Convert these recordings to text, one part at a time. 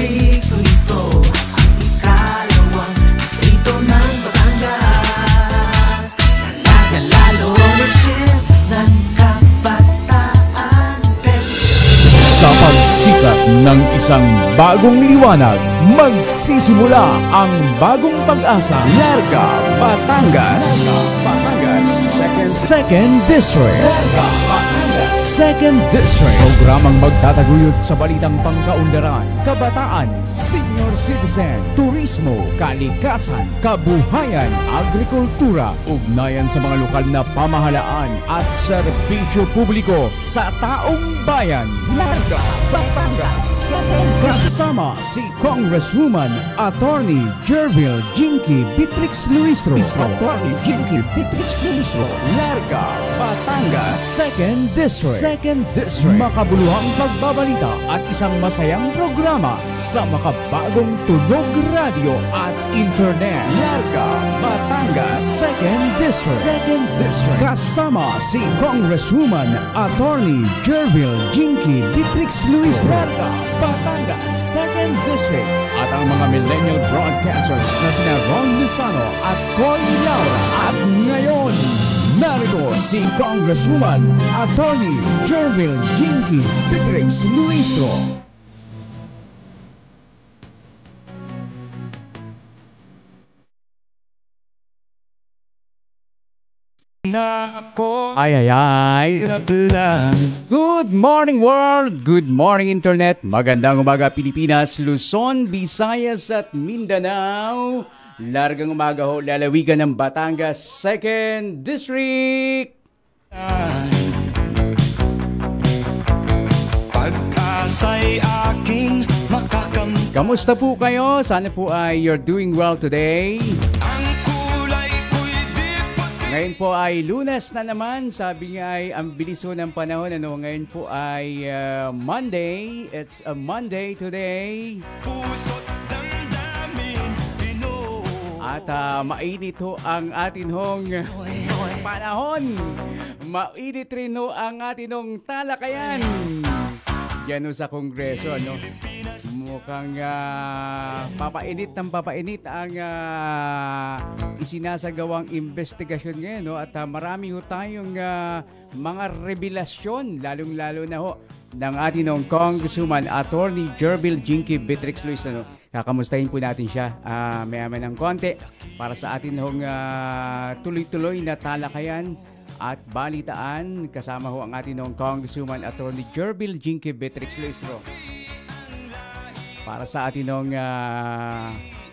Beatrix Luisco, ang ikalawang distrito ng Batangas. Nalagalalo scholarship ng kabataan pension. Sa pagsikat ng isang bagong liwanag, magsisimula ang bagong pag-asa. Larga, Batangas. Second District. Larga, Batangas. Second District. Programang magtataguyod sa balitang pangkaunlaran, kabataan, senior citizen, turismo, kalikasan, kabuhayan, agrikultura, ugnayan sa mga lokal na pamahalaan at serbisyo publiko sa taong bayan. Larga, Batangas. Kasama si Congresswoman Attorney Jervil Jinky Beatrix Luistro. Attorney Jinky Beatrix Luistro. Larga, Batangas. Second District. Makabuluhang pagbabalita at isang masayang programa sa makabagong tunog radio at internet. Larga, Batangas. Second District. Kasama si Congresswoman Attorney Jervil Jinky Beatrix Luistro. Larga, Batangas. Second District. At ang mga millennial broadcasters na sina Ron Lizano at Coy Laura. At ngayon, narito si Congresswoman Attorney Jervil Jinky Beatrix Luistro. Ay. Good morning world! Good morning internet! Magandang umaga Pilipinas, Luzon, Visayas at Mindanao. Largang umaga ho, lalawigan ng Batangas, Second District. Pag-asa'y aking makakamtan. Kamusta po kayo? Sana po ay you're doing well today. Ngayon po ay Lunes na naman. Sabi nga ay ang bilis ho ng panahon. Ngayon po ay Monday. It's a Monday today. At mainit ho ang atin hong panahon. Mainit rin ho ang atin hong talakayan. Yan ho sa Kongreso, ano? Mukhang papainit ang isinasagawang investigasyon ngayon, no? At marami ho tayong mga revelasyon, lalong-lalo na ho ng ating Congresswoman Attorney Jervil Jinky Beatrix Luistro. Kakamustahin po natin siya maya-maya ng konti para sa atin hong tuloy-tuloy na talakayan at balitaan. Kasama ho ang ating Congresswoman Attorney Jervil Jinky Beatrix Luistro para sa atin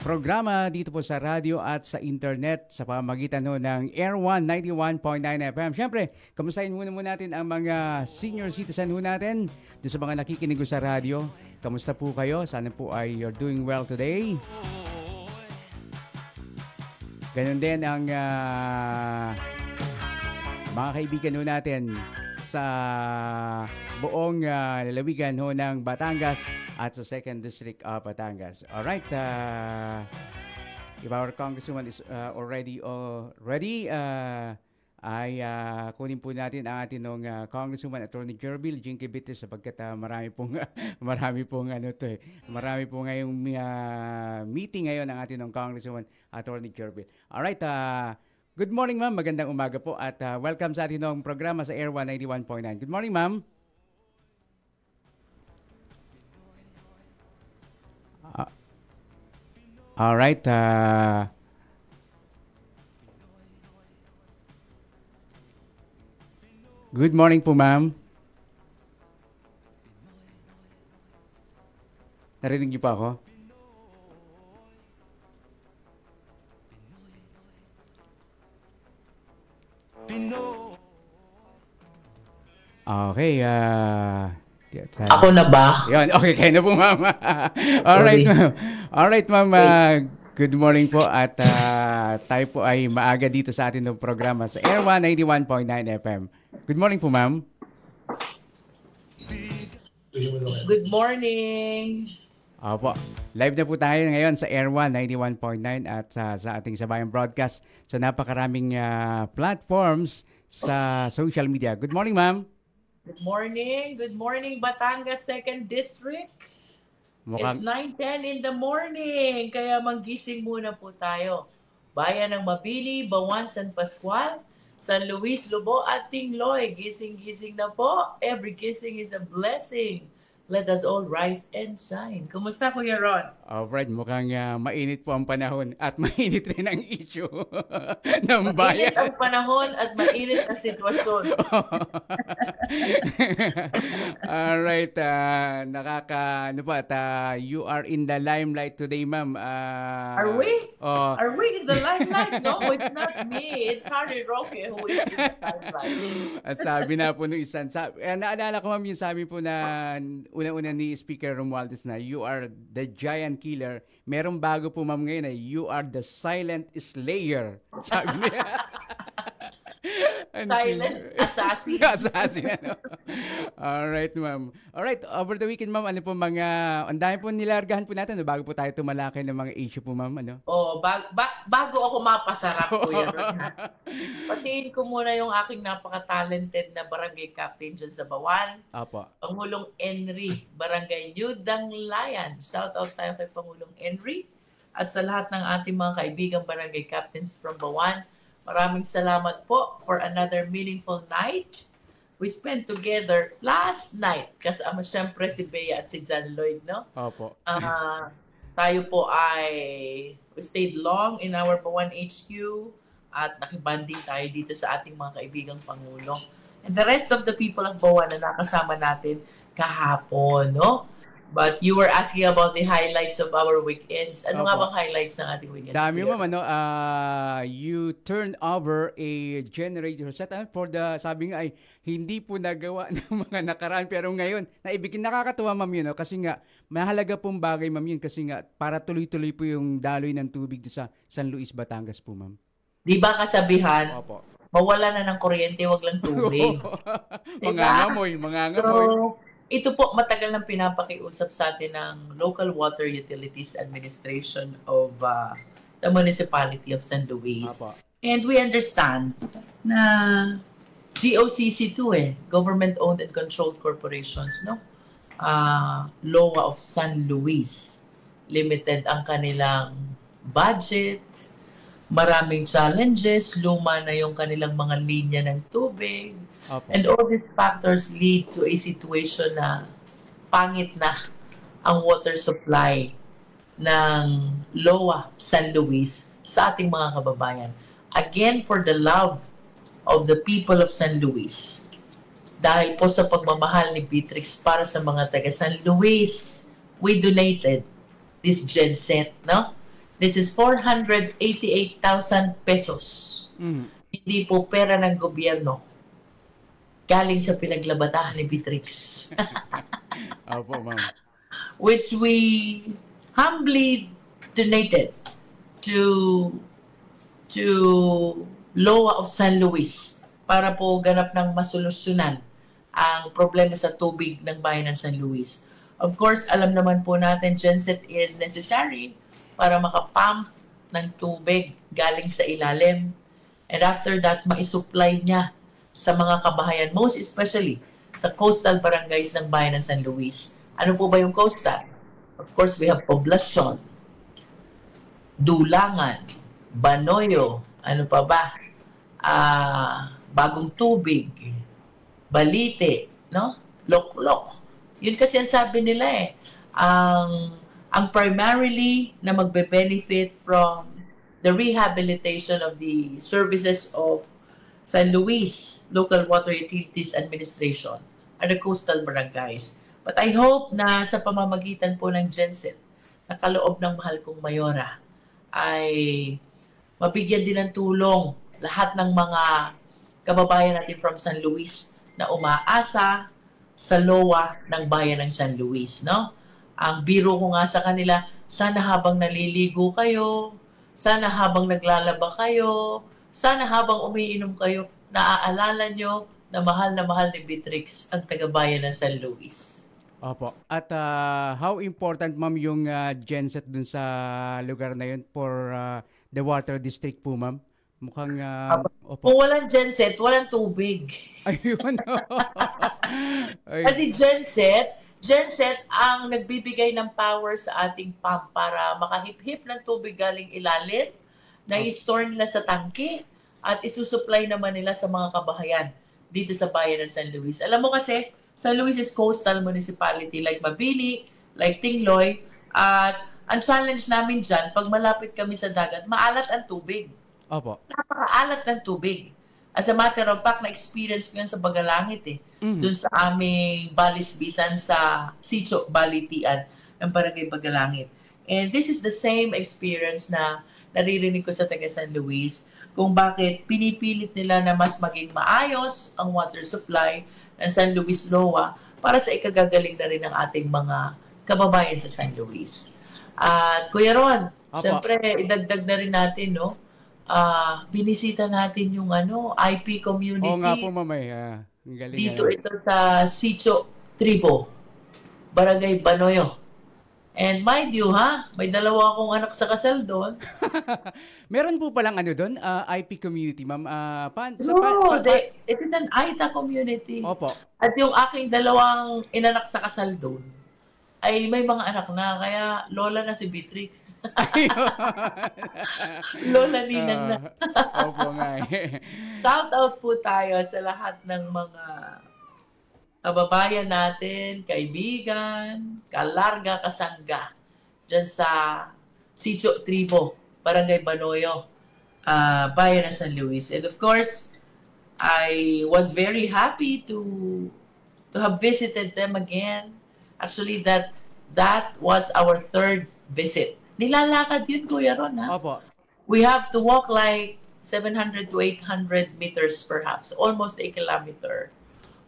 programa dito po sa radio at sa internet sa pamamagitan ng Air 1 91.9 FM. Siyempre, kamustahin muna natin ang mga senior citizen natin doon sa mga nakikinig sa radio. Kamusta po kayo? Sana po ay you're doing well today. Ganun din ang mga kaibigan natin sa buong lalawigan ng Batangas at sa Second District of Batangas. Alright, if our Congresswoman is already ready, ay kunin po natin ang ating Congresswoman Attorney Jervil Jinky Beatrix sapagkat marami pong ngayong meeting ngayon ng ating Congresswoman Attorney Jervil. Alright, good morning ma'am, magandang umaga po at welcome sa ating programa sa Air 191.9. Good morning ma'am. Alright, good morning po ma'am. Narinig niyo pa ako? Okay, ako na ba? Yun, okay, kayo na po, ma'am. Alright, ma'am. Alright, ma'am. Good morning po at tayo po ay maaga dito sa ating programa sa Air 191.9 FM. Good morning po, ma'am. Good morning. Opo. Live na po tayo ngayon sa Air 191.9 at sa ating sabayang broadcast sa napakaraming platforms sa social media. Good morning, ma'am. Good morning. Good morning, Batangas 2nd District. It's 9:10 in the morning, kaya manggising muna po tayo. Bayan ng Mabini, Bawan, San Pascual, San Luis, Lobo at Tingloy. Gising-gising na po. Every gising is a blessing. Let us all rise and shine. Kumusta, Kuya Ron? Alright, mukhang mainit po ang panahon at mainit rin ang issue ng bayan. Mainit ang panahon at mainit ang sitwasyon. Alright, you are in the limelight today, ma'am. Are we? Are we in the limelight? No, it's not me. It's Harry Roque who is in the limelight. At sabi na po nung naalala ko, ma'am, yung sabi po na una-una ni Speaker Romualdez na you are the giant killer. Merong bago po, ma'am, ngayon na you are the silent slayer. Sabi niya. Silent assassin. Assassin, ano? Alright, ma'am. Alright, over the weekend, ma'am, ano po ang dami po nilargahan po natin, bago po tayo tumalakay ng mga issue po, ma'am, ano? Bago ako mapasarap po yan. Patiin ko muna yung aking napaka-talented na barangay captain dyan sa Bawan. Apo. Pangulong Henry, Barangay New Danglayan. Shout out tayo kay Pangulong Henry at sa lahat ng ating mga kaibigang barangay captains from Bawan. Maraming salamat po for another meaningful night. We spent together last night. Kasama siyempre si Bea at si John Lloyd, no? Opo. Tayo po we stayed long in our Bawan HQ at nakibanding tayo dito sa ating mga kaibigang Pangulo. And the rest of the people of Bawan na nakasama natin kahapon, no? But you were asking about the highlights of our weekends. Ano nga bang highlights ng ating weekends? Dami, ma'am, you turned over a generator set for sabi nga ay hindi po nagawa ng mga nakaraan, pero ngayon naibigin, nakakatuwa, ma'am, yun, no? Kasi nga mahalaga pong bagay, ma'am, yun, kasi nga para tuloy-tuloy po yung daloy ng tubig sa San Luis, Batangas po, ma'am. Di ba kasabihan? Opo. Mawala na ng kuryente, wag lang tubig. Mangangamoy. So, ito po matagal nang pinapakiusap sa atin ng Local Water Utilities Administration of the Municipality of San Luis. Apa. And we understand na GOCC to Government-Owned and Controlled Corporations, no? LOA of San Luis. Limited ang kanilang budget. Maraming challenges. Luma na yung kanilang mga linya ng tubig. Opo. And all these factors lead to a situation na pangit na ang water supply ng LOA San Luis sa ating mga kababayan. Again, for the love of the people of San Luis, dahil po sa pagmamahal ni Beatrix para sa mga taga San Luis, we donated this genset, no? This is 488,000 pesos. Hindi po pera ng gobyerno. Galing sa pinaglabadahan ni Beatrix. Opo, ma'am. Which we humbly donated to LOA of San Luis para po ganap ng masolusyonan ang problema sa tubig ng bayan ng San Luis. Of course, alam naman po natin, genset is necessary para makapump ng tubig galing sa ilalim. And after that, maisupply niya sa mga kabahayan, most especially sa coastal barangays ng bayan ng San Luis. Ano po ba yung coastal? Of course, we have Poblacion, Dulangan, Banoyo, ano pa ba? Bagong Tubig, Balite, no? Loklok. Yun kasi ang sabi nila ang primarily na magbe-benefit from the rehabilitation of the services of San Luis Local Water Utilities Administration are the coastal barangays. But I hope na sa pamamagitan po ng genset na kaloob ng mahal kong Mayora ay mabigyan din ng tulong lahat ng mga kababayan natin from San Luis na umaasa sa LOA ng bayan ng San Luis, no? Ang biro ko nga sa kanila, sana habang naliligo kayo, sana habang naglalaba kayo, sana habang umiinom kayo, naaalala nyo na mahal ni Beatrix ang tagabayan ng San Luis. Opo. At how important, ma'am, yung genset dun sa lugar na yun for the water district po, ma'am? Mukhang, opo. Kung walang genset, walang tubig. Ayun. Kasi genset, genset ang nagbibigay ng power sa ating pump para makahip-hip ng tubig galing ilalim na i-store nila sa tangke at isusupply naman nila sa mga kabahayan dito sa bayan ng San Luis. Alam mo kasi, San Luis is coastal municipality like Mabini, like Tingloy, at ang challenge namin dyan, pag malapit kami sa dagat, maalat ang tubig. Opo. Napakaalat ng tubig. As a matter of fact, na-experience ko yun sa Bagalangit eh. Doon sa aming balisbisan sa Sitio Balitian ng Barangay Bagalangit. And this is the same experience na naririnig ko sa taga San Luis kung bakit pinipilit nila na mas maging maayos ang water supply ng San Luis LOA para sa ikagagaling na rin ng ating mga kababayan sa San Luis. At Kuya Ron, siyempre idagdag na rin natin, no? Binisita natin yung IP community. Oo nga po, mamay. Ang galing. Dito ito sa Sitio Tribo, Barangay Banoyo. And mind you, may dalawa akong anak sa kasal doon. Meron po palang doon, IP community, ma'am. It is an Aita community. Opo. At yung aking dalawang inanak sa kasal doon, ay may mga anak na, kaya lola na si Beatrix. Lola ninang na. Opo nga. Shout out po tayo sa lahat ng mga kababayan natin, kaibigan, kalarga, kasangga, dyan sa Sitio Tribo, Barangay Banoyo, bayan ng San Luis. And of course, I was very happy to have visited them again. Actually, that was our third visit. Nilalakad yun, Kuya Ron, Opo. We have to walk like 700 to 800 meters perhaps, almost a kilometer,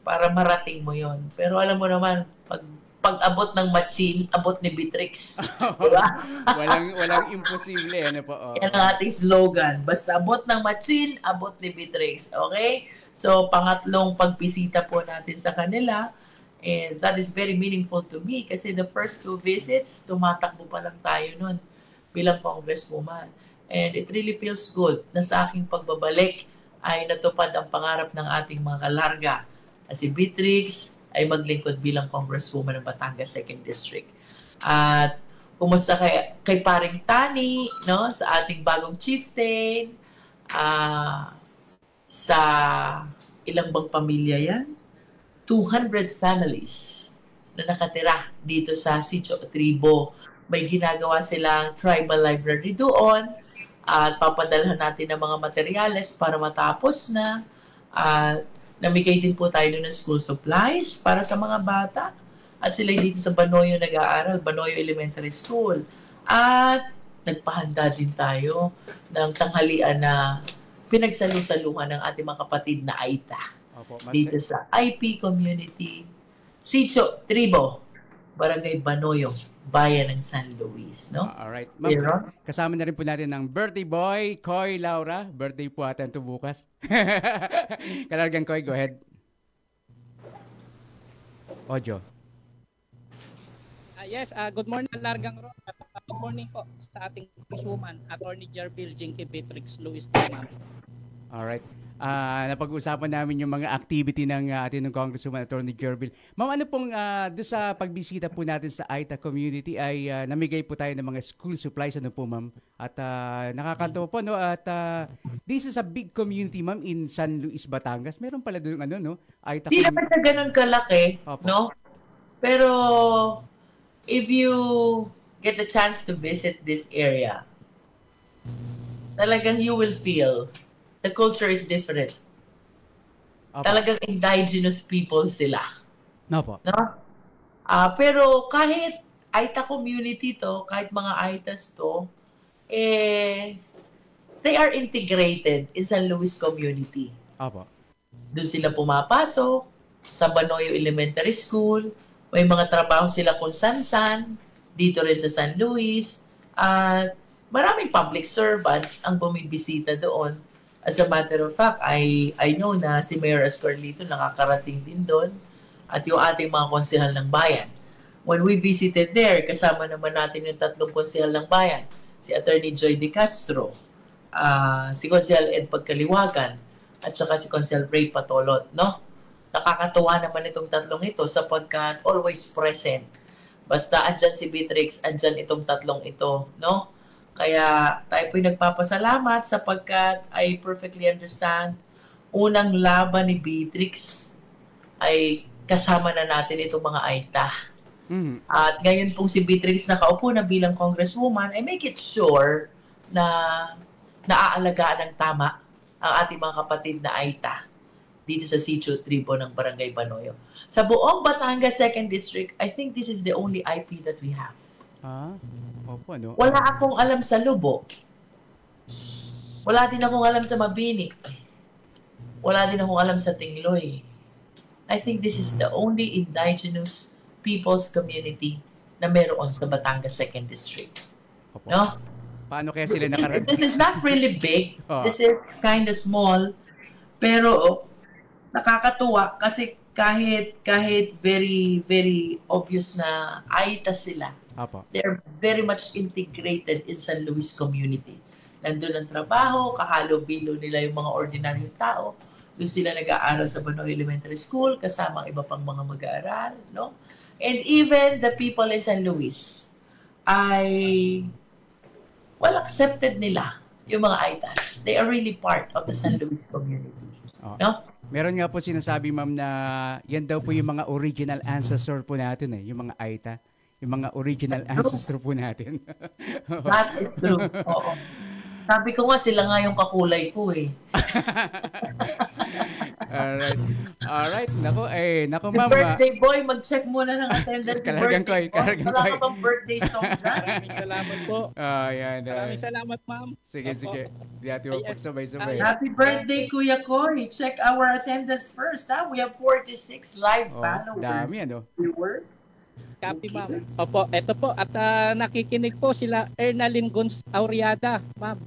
para marating mo yon. Pero alam mo naman, pag abot ng Machin, abot ni Beatrix. Diba? walang imposible. Po? Yan ang ating slogan. Basta abot ng Machin, abot ni Beatrix. Okay? So, pangatlong pagbisita po natin sa kanila. And that is very meaningful to me kasi the first 2 visits, tumatakbo pa lang tayo nun bilang congresswoman. And it really feels good na sa aking pagbabalik ay natupad ang pangarap ng ating mga kalarga. Si Beatrix ay maglingkod bilang congresswoman ng Batangas 2nd District. At kumusta kay paring Tani, no, sa ating bagong chieftain, sa ilang bang pamilya yan? 200 families na nakatira dito sa Sitio Tribo. May ginagawa silang tribal library doon at papadalhan natin ng mga materyales para matapos na. Namigay din po tayo ng school supplies para sa mga bata. At sila dito sa Banoyo nag-aaral, Banoyo Elementary School. At nagpahanda din tayo ng tanghalian na pinagsalu-saluhan ng ating mga kapatid na Aita. Opo, dito sa IP Community, Sitio Tribo, Barangay Banoyo, Bayan ng San Luis. No? Alright. Ma'am, kasama na rin po natin ng birthday boy, Koy Laura. Birthday po atan to bukas. Kalargang Koy, go ahead. Ojo. Yes, good morning, Largang Ron. Good morning po sa ating congresswoman, Attorney Jarbil Jinky Beatrix Luis. Alright. Napag-usapan namin yung mga activity ng ating Congresswoman Attorney Jarbil. Ma'am, ano pong doon sa pagbisita po natin sa Aita community ay namigay po tayo ng mga school supplies, ano po ma'am? At nakakanto po, no? At this is a big community, ma'am, in San Luis, Batangas. Meron pala doon, no? Aita Hindi naman na ganun kalaki, opo, no? Pero if you get the chance to visit this area, talagang you will feel the culture is different. Opo. Talagang indigenous people sila. No po. No? Pero kahit Aita community to, kahit mga Aitas to, they are integrated in San Luis community. Opo. Doon sila pumapasok, sa Banoyo Elementary School, may mga trabaho sila kung san-san, dito rin sa San Luis, at maraming public servants ang bumibisita doon. As a matter of fact, I know na si Mayor Escarlito nakakarating din doon at yung ating mga konsehal ng bayan. When we visited there, kasama naman natin yung 3 konsehal ng bayan. Si Attorney Joy De Castro, si Konsehal Ed Pagkaliwagan, at saka si Konsehal Ray Patolot, no? nakakatuwa naman itong tatlong ito sapagkat always present. Basta andyan si Beatrix, andyan itong tatlong ito, no? Kaya tayo po'y nagpapasalamat sapagkat I perfectly understand unang laban ni Beatrix ay kasama na natin itong mga Aita. At ngayon pong si Beatrix nakaupo na bilang congresswoman, I make it sure na naaalagaan ng tama ang ating mga kapatid na Aita dito sa Sitio Tribo ng Barangay Banoyo. Sa buong Batangas 2nd District, I think this is the only IP that we have. Opo, no? Wala akong alam sa Lubo. Wala din akong alam sa Mabini. Wala din akong alam sa Tingloy. I think this is the only indigenous people's community na meron sa Batangas 2nd District. Opo. No? Paano kaya sila nakarating? This is not really big. This is kind of small. Pero nakakatuwa kasi kahit very, very obvious na Aita sila, they're very much integrated in San Luis community. Nandun ang trabaho, kahalo-bilo nila yung mga ordinaryong tao. Doon sila nag-aaral sa Banoy Elementary School, kasama ang iba pang mga mag-aaral, no? And even the people in San Luis ay accepted nila yung mga Aitas. They are really part of the San Luis community. No? Meron nga po sinasabi, ma'am, na yan daw po yung mga original ancestor po natin yung mga Aita. Yung mga original ancestor po natin. That is true. Oo. Sabi ko nga, sila nga yung kakulay ko Alright. Nako, ma'am. Birthday boy, mag-check muna ng attendance. Kalagang ko. Wala ka bang birthday song dyan? Maraming salamat po. Yan. Maraming salamat, ma'am. Sige. Di ati mo pagsabay-sabay. Happy birthday, Kuya Koy. Check our attendance first, ha? We have 46 live followers. Dami, Viewers. Copy, ma'am. Opo, eto po. At nakikinig po sila Ernalyn Gonz Auriada, ma'am.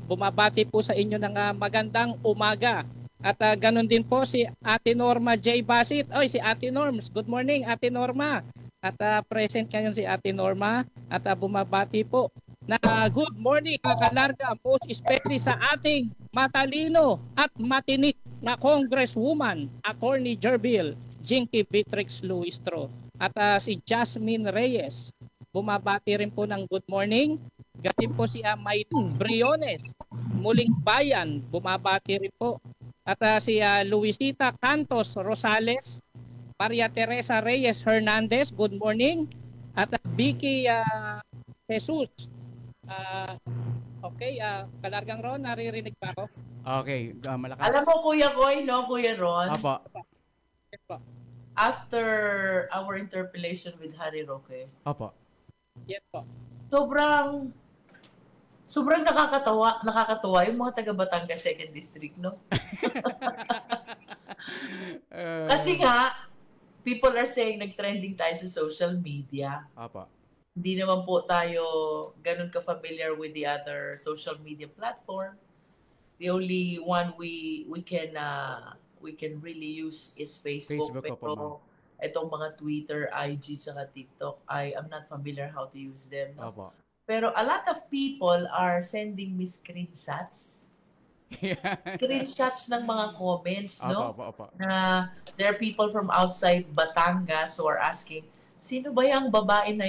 Bumabati po sa inyo ng magandang umaga. At ganun din po si Ate Norma J. Basit. Oy, si Ate Norms. Good morning, Ate Norma. At present ngayon si Ate Norma. At bumabati po na good morning, kakalarga. Most especially sa ating matalino at matinik na Congresswoman, Attorney Jerbil Jinky Beatrix Luistro. At si Jasmine Reyes. Bumabati rin po ng good morning. Gatin po si Maylin Briones. Muling Bayan. Bumabati rin po. At si Luisita Cantos Rosales, Maria Teresa Reyes Hernandez, good morning. At Vicky Jesus. Okay, Kalargang Ron, naririnig pa ako? Okay, malakas. Alam mo, Kuya Koy, no, Kuya Ron? Apo. After our interpellation with Harry Roque. Apo. Yes po. Sobrang nakakatawa yung mga taga Batangas 2nd District, no? Kasi nga, people are saying nag-trending tayo sa social media. Apa. Hindi naman po tayo ganun ka-familiar with the other social media platform. The only one we can really use is Facebook. Pero itong mga Twitter, IG, tsaka TikTok, I'm not familiar how to use them. No? Apa. Pero a lot of people are sending me screenshots. Screenshots ng mga comments, no? Na there are people from outside Batangas who are asking, sino ba yung babae na